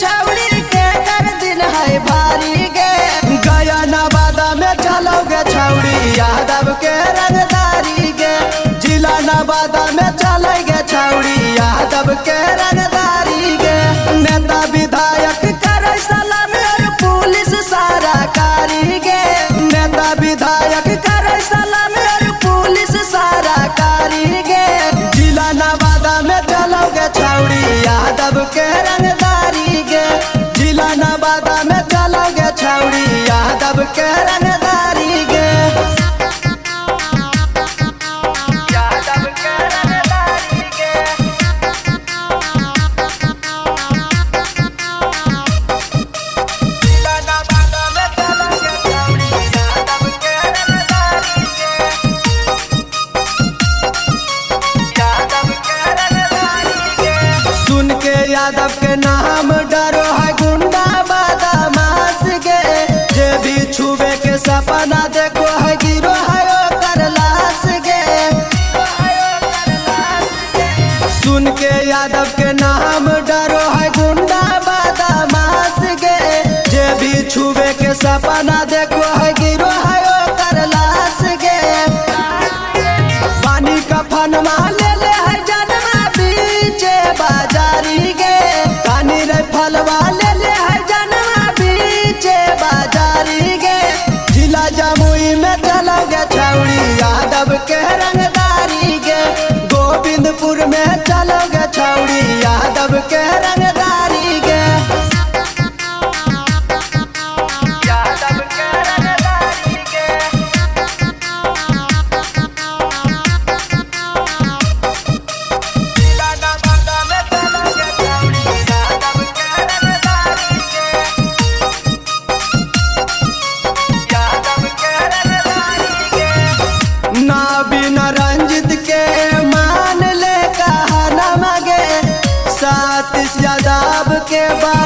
छौड़ी के कर दिन है भारी गे। गया नवादा में चलोगे छौड़ी यादव के रंगदारी गे। जिला नवादा में चलेगे छौड़ी यादव के रंगदारी गे। नेता विधायक करे सलाम और पुलिस सारा कारी गे। नेता विधायक करे सलाम और पुलिस सारा कारी गे। जिला नवादा में चलोगे छौड़ी यादव के रंगदारी गे। जिला नवादा में चलोगे छौड़ी यादव के रंगदारी गे। यादव के रंगदारी गे। जिला नवादा में चलोगे छौड़ी यादव के रंगदारी गे। यादव के रंगदारी गे। सुन के यादव के नाम डरो है गुंडा बदमाश गे। जे भी छुबे के सपना देखो है गिरो है ओकर लाश गे। सुन के यादव के नाम डरो है गुंडा बदमाश गे। जे भी छुबे के सपना देखो है गिरो है ओकर लाश गे। पानी का फनमा ले ले है जनमा बीचे बाजारी गे। कानी रे फलवा ले ले है जनमा बीचे बाजारी गे। जिला जमुई में चलोगे छौड़ी यादव के रंगदारी गे। गोविंदपुर में चलोगे छौड़ी यादव के रंगदारी गे। यादव के रंगदारी गे। जिला नवादा में चलोगे छौड़ी यादव के रंगदारी गे। यादव के रंगदारी गे। ना बिना रंजित के मान ले कहना मगे। सातिश यादव के बाद